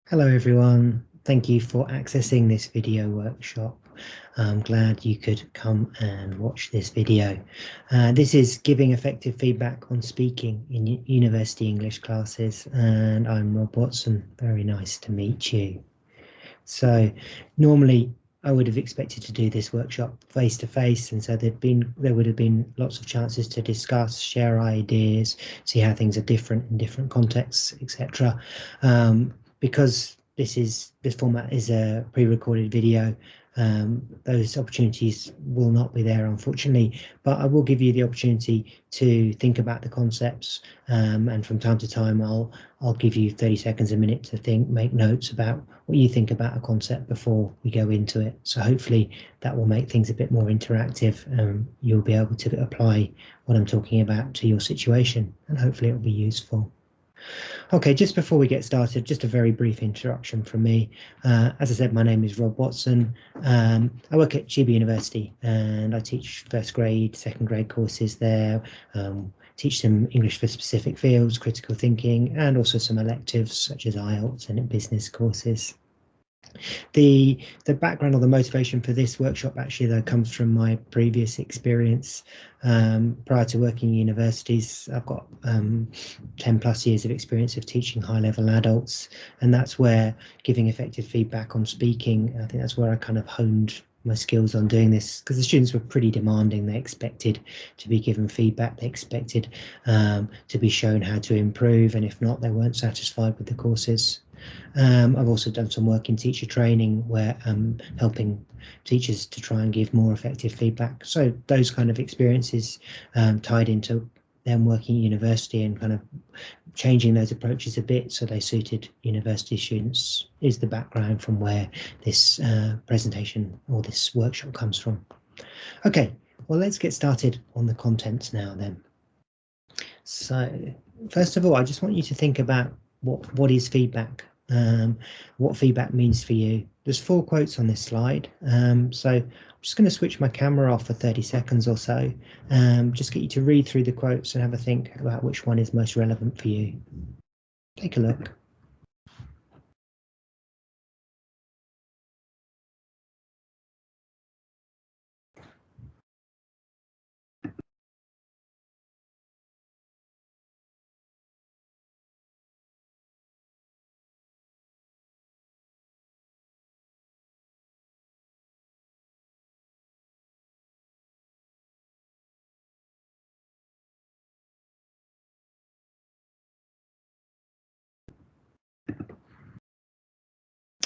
Hello everyone, thank you for accessing this video workshop. I'm glad you could come and watch this video. This is giving effective feedback on speaking in university English classes, and I'm Rob Watson. Very nice to meet you. So normally I would have expected to do this workshop face to face, and so there would have been lots of chances to discuss, share ideas, see how things are different in different contexts, etc. Because this format is a pre-recorded video, those opportunities will not be there, unfortunately, but I will give you the opportunity to think about the concepts, and from time to time I'll give you 30 seconds, a minute to make notes about what you think about a concept before we go into it. So hopefully that will make things a bit more interactive. You'll be able to apply what I'm talking about to your situation, and hopefully it will be useful. Okay, just before we get started, just a very brief introduction from me. As I said, my name is Rob Watson. I work at GB University and I teach first grade, second grade courses there, teach them English for specific fields, critical thinking, and also some electives such as IELTS and business courses. The background or the motivation for this workshop actually though comes from my previous experience. Prior to working in universities, I've got 10 plus years of experience of teaching high level adults, and that's where giving effective feedback on speaking, I think that's where I kind of honed my skills on doing this, because the students were pretty demanding. They expected to be given feedback, they expected to be shown how to improve, and if not, they weren't satisfied with the courses. I've also done some work in teacher training where I'm helping teachers to try and give more effective feedback. So those kind of experiences tied into them working at university and kind of changing those approaches a bit so they suited university students is the background from where this presentation or this workshop comes from. Okay, well, let's get started on the contents now then. So first of all, I just want you to think about what is feedback, what feedback means for you. There's 4 quotes on this slide, so I'm just going to switch my camera off for 30 seconds or so, just get you to read through the quotes and have a think about which one is most relevant for you. Take a look.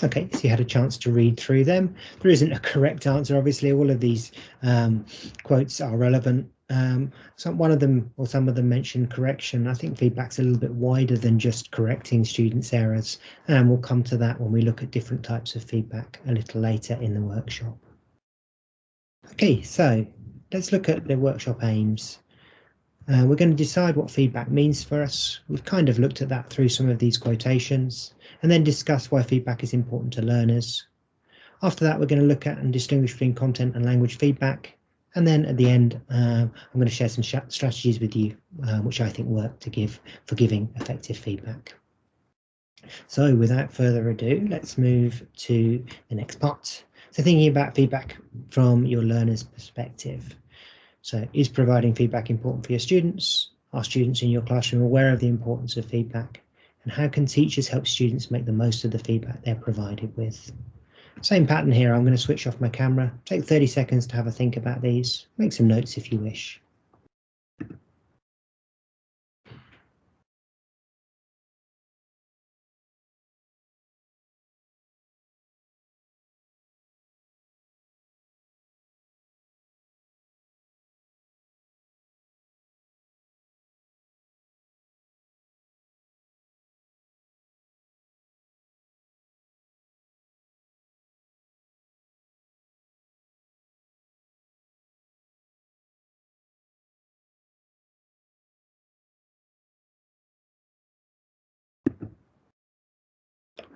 Okay, so you had a chance to read through them. There isn't a correct answer, obviously. All of these quotes are relevant. One of them or some of them mention correction. I think feedback's a little bit wider than just correcting students' errors, and we'll come to that when we look at different types of feedback a little later in the workshop. Okay, so let's look at the workshop aims. We're going to decide what feedback means for us. We've kind of looked at that through some of these quotations, and then discuss why feedback is important to learners. After that, we're going to look at and distinguish between content and language feedback. And then at the end, I'm going to share some strategies with you, which I think work for giving effective feedback. So without further ado, let's move to the next part. So thinking about feedback from your learner's perspective. So is providing feedback important for your students? Are students in your classroom aware of the importance of feedback? And how can teachers help students make the most of the feedback they're provided with? Same pattern here. I'm going to switch off my camera, take 30 seconds to have a think about these, make some notes if you wish.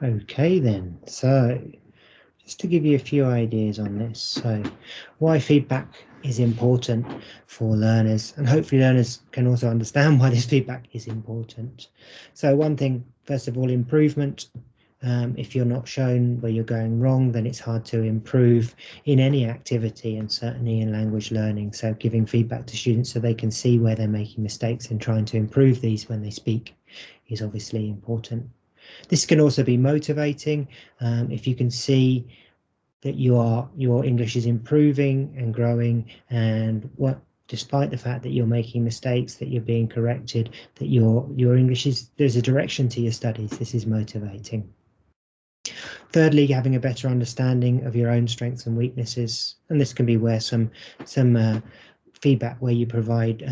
Okay then, so just to give you a few ideas on this, so why feedback is important for learners, and hopefully learners can also understand why this feedback is important. So one thing, first of all, improvement. If you're not shown where you're going wrong, then it's hard to improve in any activity, and certainly in language learning. So giving feedback to students so they can see where they're making mistakes and trying to improve these when they speak is obviously important. This can also be motivating. If you can see that your English is improving and growing, and despite the fact that you're making mistakes, that you're being corrected, that your English there's a direction to your studies. This is motivating. Thirdly, having a better understanding of your own strengths and weaknesses, and this can be where some feedback where you provide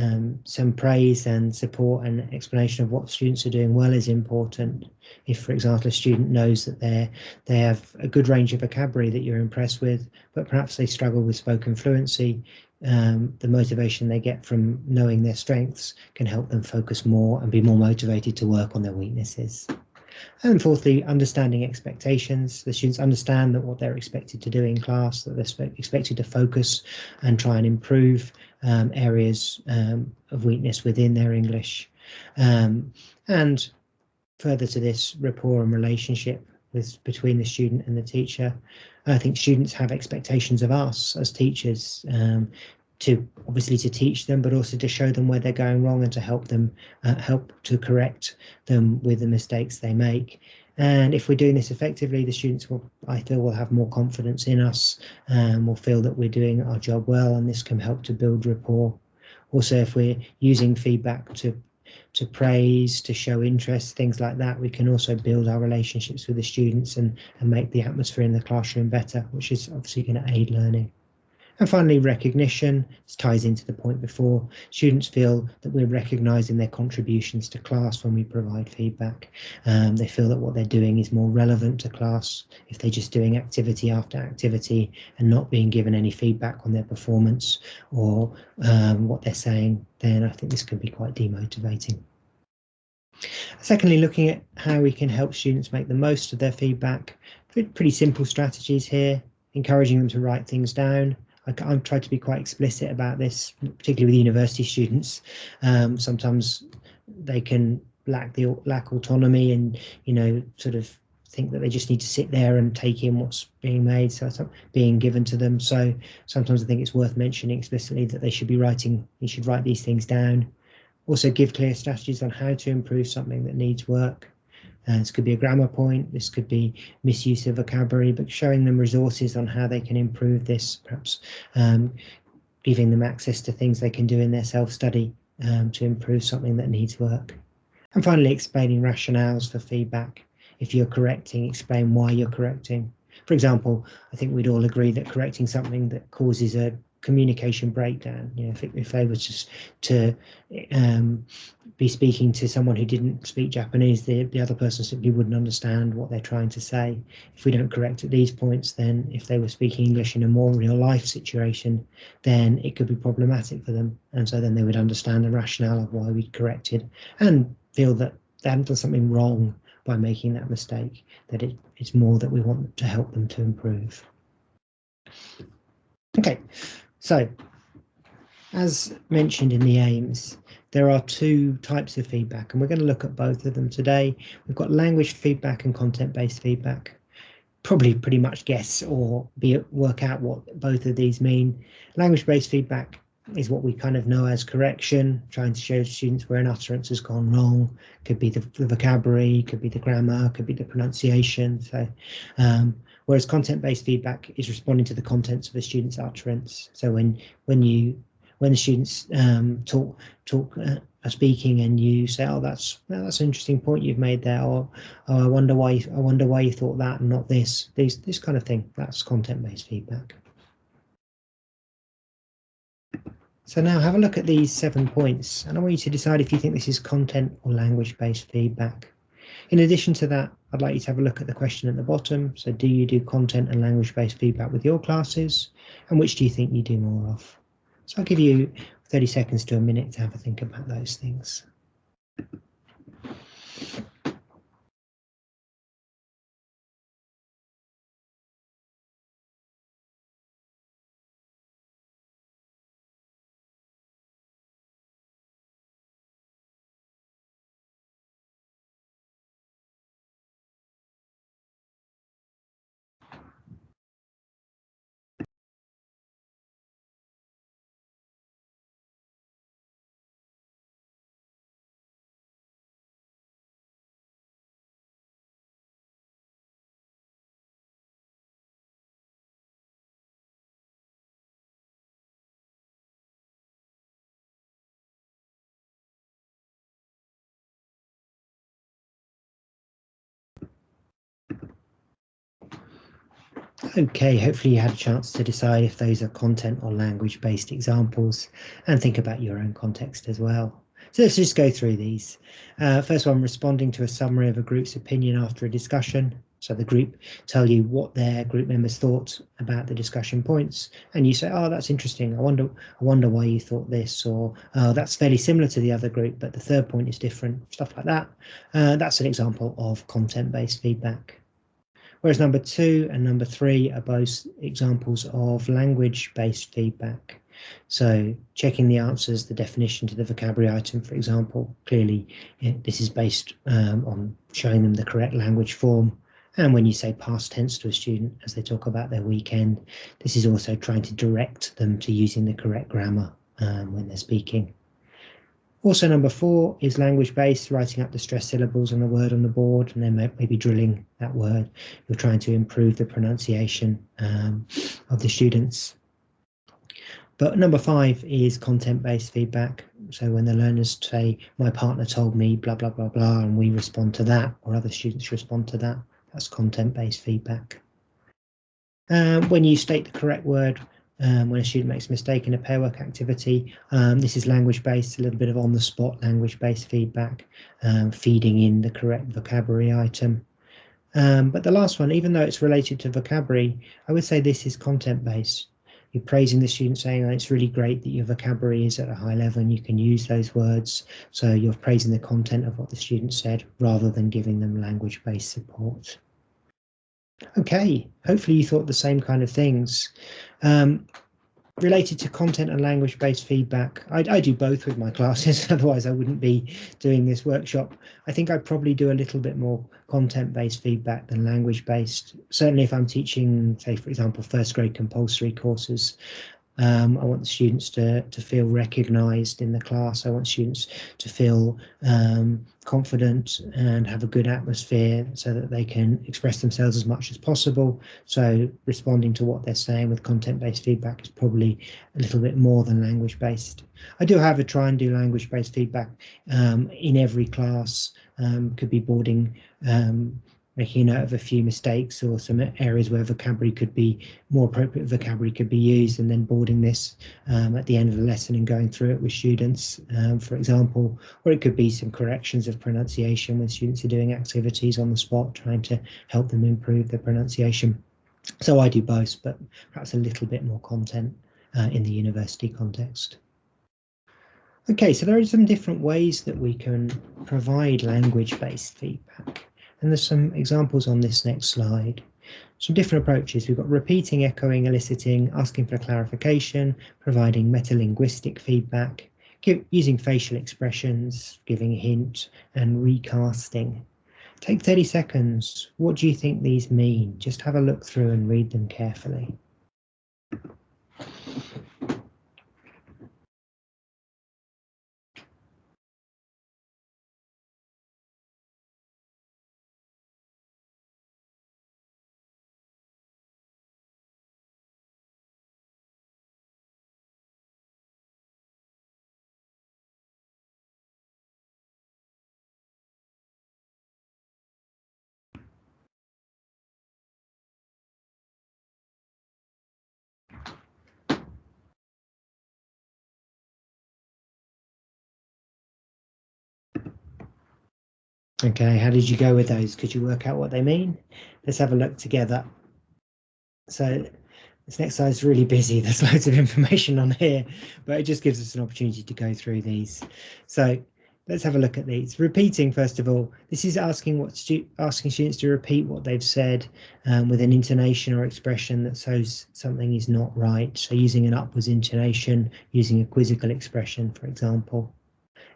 some praise and support and explanation of what students are doing well is important. If, for example, a student knows that they have a good range of vocabulary that you're impressed with, but perhaps they struggle with spoken fluency, the motivation they get from knowing their strengths can help them focus more and be more motivated to work on their weaknesses. And fourthly, understanding expectations. The students understand that what they're expected to do in class, that they're expected to focus and try and improve areas of weakness within their English. And further to this, rapport and relationship between the student and the teacher. I think students have expectations of us as teachers, to obviously to teach them, but also to show them where they're going wrong and to help them help to correct them with the mistakes they make. And if we're doing this effectively, the students will, I feel, will have more confidence in us and will feel that we're doing our job well, and this can help to build rapport. Also, if we're using feedback to praise, to show interest, things like that, we can also build our relationships with the students and make the atmosphere in the classroom better, which is obviously going to aid learning. And finally, recognition. This ties into the point before. Students feel that we're recognising their contributions to class when we provide feedback. They feel that what they're doing is more relevant to class. If they're just doing activity after activity and not being given any feedback on their performance or what they're saying, then I think this can be quite demotivating. Secondly, looking at how we can help students make the most of their feedback. Pretty simple strategies here, encouraging them to write things down. I've tried to be quite explicit about this, particularly with university students. Sometimes they can lack autonomy and, sort of think that they just need to sit there and take in what's being made, so it's being given to them. So sometimes I think it's worth mentioning explicitly that they should write these things down. Also give clear strategies on how to improve something that needs work. This could be a grammar point, this could be misuse of vocabulary, but showing them resources on how they can improve this, perhaps giving them access to things they can do in their self-study to improve something that needs work. And finally, explaining rationales for feedback. If you're correcting, explain why you're correcting. For example, I think we'd all agree that correcting something that causes a communication breakdown, if they were just to be speaking to someone who didn't speak Japanese, the other person simply wouldn't understand what they're trying to say. If we don't correct at these points, then if they were speaking English in a more real life situation, then it could be problematic for them. And so then they would understand the rationale of why we'd corrected and feel that they haven't done something wrong by making that mistake, that it's more that we want to help them to improve. Okay, so as mentioned in the aims, there are two types of feedback, and we're going to look at both of them today. We've got language feedback and content-based feedback. Probably pretty much guess or work out what both of these mean. Language-based feedback is what we kind of know as correction, trying to show students where an utterance has gone wrong. Could be the vocabulary, could be the grammar, could be the pronunciation. So, whereas content-based feedback is responding to the contents of a student's utterance. So when the students are speaking and you say, "Oh, that's an interesting point you've made there," or "Oh, I wonder why you thought that and not this." This kind of thing. That's content-based feedback. So now have a look at these 7 points, and I want you to decide if you think this is content or language-based feedback. In addition to that, I'd like you to have a look at the question at the bottom. So do you do content and language-based feedback with your classes, and which do you think you do more of? So I'll give you 30 seconds to a minute to have a think about those things. Okay, hopefully you had a chance to decide if those are content or language-based examples and think about your own context as well. So let's just go through these. First one, responding to a summary of a group's opinion after a discussion. So the group tell you what their group members thought about the discussion points, and you say, "Oh, that's interesting. I wonder why you thought this," or "Oh, that's fairly similar to the other group, but the third point is different." Stuff like that. That's an example of content-based feedback. Whereas number 2 and number 3 are both examples of language-based feedback. So checking the answers, the definition to the vocabulary item, for example, clearly this is based on showing them the correct language form. And when you say past tense to a student as they talk about their weekend, this is also trying to direct them to using the correct grammar when they're speaking. Also, number 4 is language-based, writing up the stressed syllables on the word on the board, and then maybe drilling that word. You're trying to improve the pronunciation of the students. But number 5 is content-based feedback. So when the learners say, "My partner told me blah, blah, blah, blah," and we respond to that, or other students respond to that, that's content-based feedback. When you state the correct word, when a student makes a mistake in a pair work activity, this is language-based, a little bit of on-the-spot language-based feedback, feeding in the correct vocabulary item. But the last one, even though it's related to vocabulary, I would say this is content-based. You're praising the student, saying, "Oh, it's really great that your vocabulary is at a high level and you can use those words." So you're praising the content of what the student said rather than giving them language-based support. Okay, hopefully you thought the same kind of things. Related to content and language-based feedback, I do both with my classes, otherwise I wouldn't be doing this workshop. I think I'd probably do a little bit more content-based feedback than language-based. Certainly if I'm teaching, say, for example, first grade compulsory courses, I want the students to feel recognised in the class. I want students to feel confident and have a good atmosphere so that they can express themselves as much as possible. So responding to what they're saying with content-based feedback is probably a little bit more than language-based. I do, however, try and do language-based feedback in every class. Could be boarding, making a note of a few mistakes or some areas where vocabulary could be more appropriate vocabulary could be used, and then boarding this at the end of the lesson and going through it with students, for example. Or it could be some corrections of pronunciation when students are doing activities on the spot, trying to help them improve their pronunciation. So I do both, but perhaps a little bit more content in the university context. Okay, so there are some different ways that we can provide language-based feedback. And there's some examples on this next slide. Some different approaches. We've got repeating, echoing, eliciting, asking for clarification, providing metalinguistic feedback, using facial expressions, giving a hint, and recasting. Take 30 seconds. What do you think these mean? Just have a look through and read them carefully. Okay, how did you go with those? Could you work out what they mean? Let's have a look together. So this next slide is really busy. There's loads of information on here, but it just gives us an opportunity to go through these. So let's have a look at these. Repeating, first of all, this is asking students to repeat what they've said with an intonation or expression that shows something is not right. So using an upwards intonation, using a quizzical expression, for example.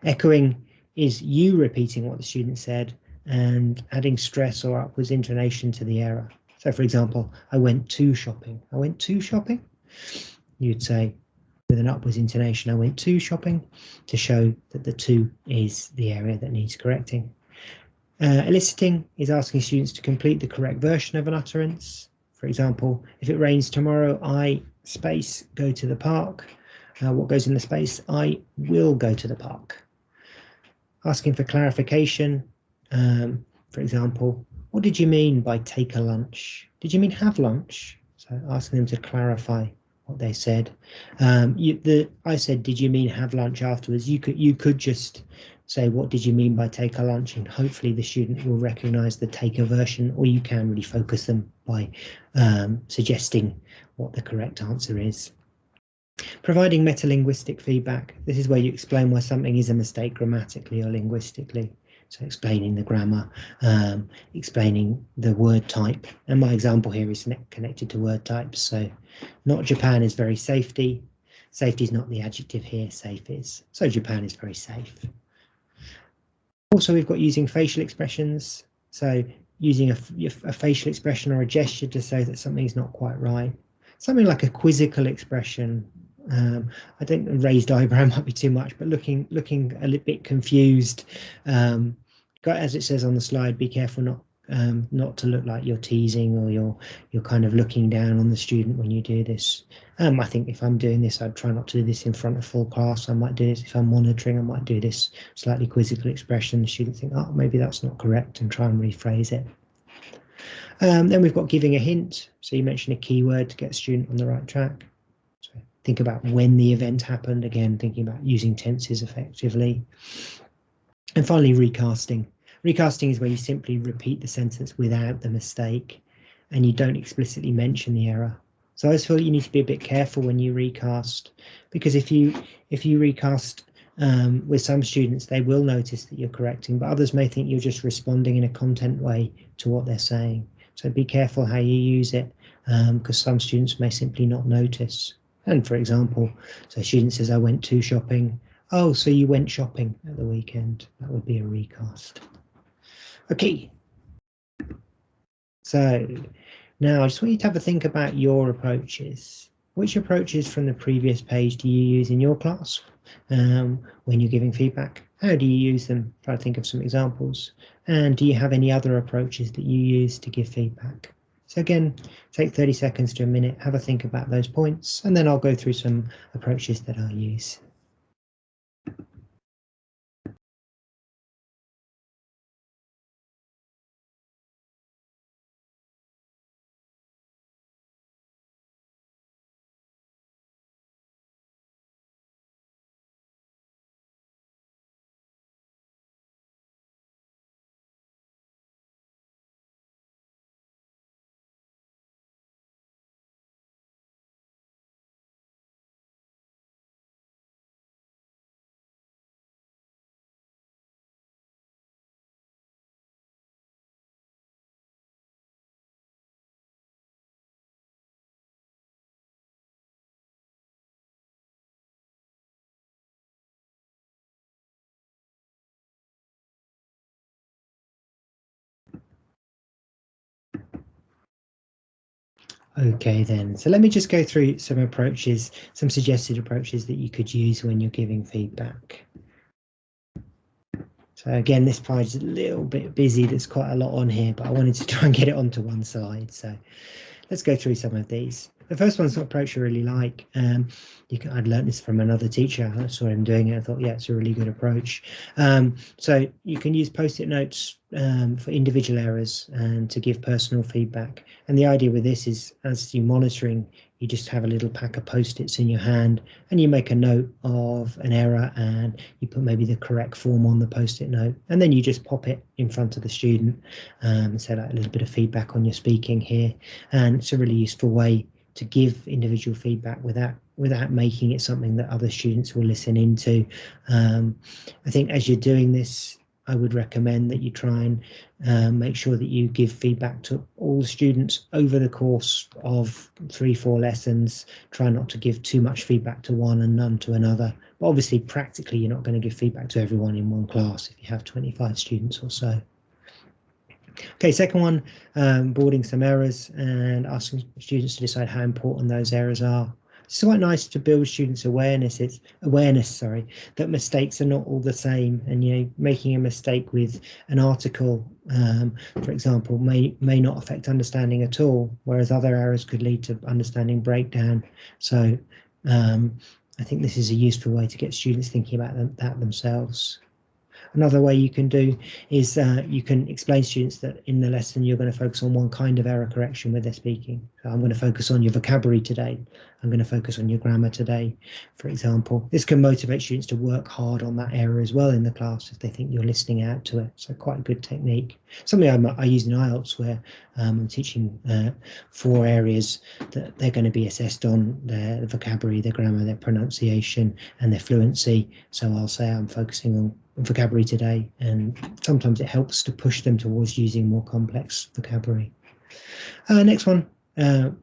Echoing is you repeating what the student said and adding stress or upwards intonation to the error. So, for example, I went to shopping. I went to shopping. You'd say with an upwards intonation, I went to shopping, to show that the to is the area that needs correcting. Eliciting is asking students to complete the correct version of an utterance. For example, if it rains tomorrow, I space go to the park. What goes in the space? I will go to the park. Asking for clarification, for example, what did you mean by take a lunch? Did you mean have lunch? So asking them to clarify what they said. I said, did you mean have lunch afterwards? You could just say, what did you mean by take a lunch? And hopefully the student will recognise the take a version, or you can really focus them by suggesting what the correct answer is. Providing metalinguistic feedback. This is where you explain why something is a mistake grammatically or linguistically. So explaining the grammar, explaining the word type. And my example here is connected to word types. So not Japan is very safety. Safety is not the adjective here, safe is. So Japan is very safe. Also, we've got using facial expressions. So using a facial expression or a gesture to say that something is not quite right. Something like a quizzical expression. I think a raised eyebrow might be too much, but looking a little bit confused. As it says on the slide, be careful not to look like you're teasing or you're kind of looking down on the student when you do this. I think if I'm doing this, I'd try not to do this in front of full class. I might do this if I'm monitoring. I might do this slightly quizzical expression. The student think, oh, maybe that's not correct, and try and rephrase it. Then we've got giving a hint. So you mention a keyword to get a student on the right track. So think about when the event happened. Again, thinking about using tenses effectively. And finally, recasting. Recasting is where you simply repeat the sentence without the mistake, and you don't explicitly mention the error. So I just feel you need to be a bit careful when you recast, because if you recast with some students, they will notice that you're correcting, but others may think you're just responding in a content way to what they're saying. So be careful how you use it, because some students may simply not notice. And for example, so a student says, I went to shopping. Oh, so you went shopping at the weekend. That would be a recast. Okay. So now I just want you to have a think about your approaches. Which approaches from the previous page do you use in your class when you're giving feedback? How do you use them? Try to think of some examples. And do you have any other approaches that you use to give feedback? So again, take 30 seconds to a minute, have a think about those points, and then I'll go through some approaches that I use. Okay then, so let me just go through some approaches, some suggested approaches that you could use when you're giving feedback. So again, this slide is a little bit busy, there's quite a lot on here, but I wanted to try and get it onto one slide. So let's go through some of these. The first one's an approach I really like. I'd learned this from another teacher. I saw him doing it. I thought, yeah, it's a really good approach. So you can use post-it notes for individual errors and to give personal feedback. And the idea with this is, as you're monitoring, you just have a little pack of post-its in your hand and you make a note of an error and you put maybe the correct form on the post-it note, and then you just pop it in front of the student and say like a little bit of feedback on your speaking here. And it's a really useful way to give individual feedback without making it something that other students will listen into. I think as you're doing this, I would recommend that you try and make sure that you give feedback to all students over the course of 3-4 lessons. Try not to give too much feedback to one and none to another. But obviously, practically, you're not going to give feedback to everyone in one class if you have 25 students or so. Okay, second one, boarding some errors and asking students to decide how important those errors are. It's quite nice to build students' awareness that mistakes are not all the same, and making a mistake with an article, for example, may not affect understanding at all, whereas other errors could lead to understanding breakdown. So I think this is a useful way to get students thinking about that themselves. Another way you can do is you can explain to students that in the lesson you're going to focus on one kind of error correction with their speaking. So I'm going to focus on your vocabulary today. I'm going to focus on your grammar today, for example. This can motivate students to work hard on that area as well in the class if they think you're listening out to it. So quite a good technique. Something I use in IELTS where I'm teaching 4 areas that they're going to be assessed on: their vocabulary, their grammar, their pronunciation, and their fluency. So I'll say I'm focusing on vocabulary today, and sometimes it helps to push them towards using more complex vocabulary. Next one,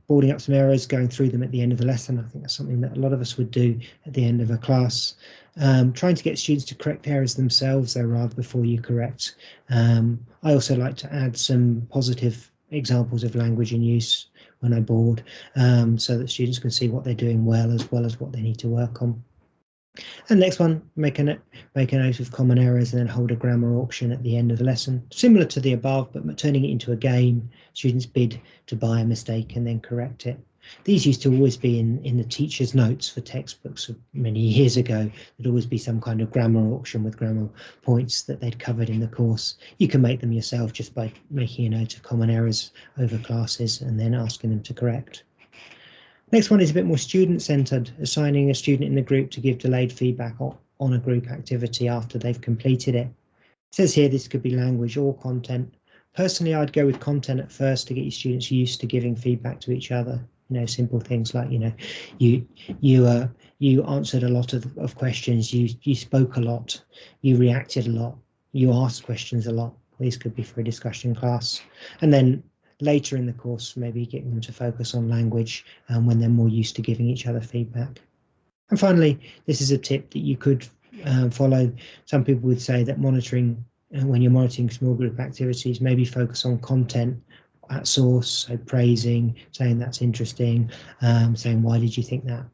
boarding up some errors, going through them at the end of the lesson. I think that's something that a lot of us would do at the end of a class. Trying to get students to correct errors themselves, though, rather before you correct. I also like to add some positive examples of language in use when I board, so that students can see what they're doing well as what they need to work on. And next one, make a note of common errors and then hold a grammar auction at the end of the lesson. Similar to the above, but turning it into a game. Students bid to buy a mistake and then correct it. These used to always be in the teacher's notes for textbooks many years ago. There'd always be some kind of grammar auction with grammar points that they'd covered in the course. You can make them yourself just by making a note of common errors over classes and then asking them to correct. Next one is a bit more student-centered, assigning a student in the group to give delayed feedback on a group activity after they've completed it. It says here this could be language or content. Personally, I'd go with content at first to get your students used to giving feedback to each other. Simple things like, you answered a lot of questions, you spoke a lot, you reacted a lot, you asked questions a lot. These could be for a discussion class. And then later in the course, maybe getting them to focus on language when they're more used to giving each other feedback. And finally, this is a tip that you could follow. Some people would say that monitoring, when you're monitoring small group activities, maybe focus on content at source, so praising, saying that's interesting, saying why did you think that,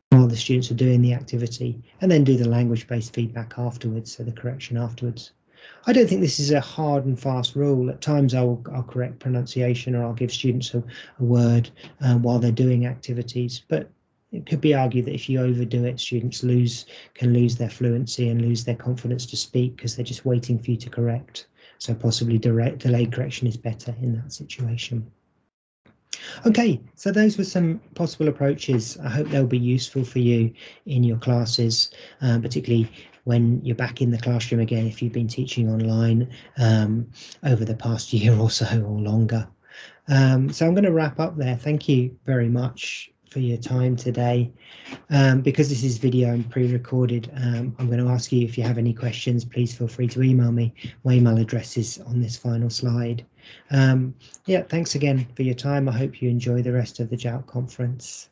while the students are doing the activity, and then do the language-based feedback afterwards, so the correction afterwards. I don't think this is a hard and fast rule. At times I'll correct pronunciation, or I'll give students a word while they're doing activities, but it could be argued that if you overdo it, students can lose their fluency and lose their confidence to speak because they're just waiting for you to correct. So possibly delayed correction is better in that situation. Okay, so those were some possible approaches. I hope they'll be useful for you in your classes, particularly when you're back in the classroom again, if you've been teaching online over the past year or so or longer. So I'm going to wrap up there. Thank you very much for your time today. Because this is video and pre-recorded, I'm going to ask you, if you have any questions, please feel free to email me. My email address is on this final slide. Yeah, thanks again for your time. I hope you enjoy the rest of the JALT conference.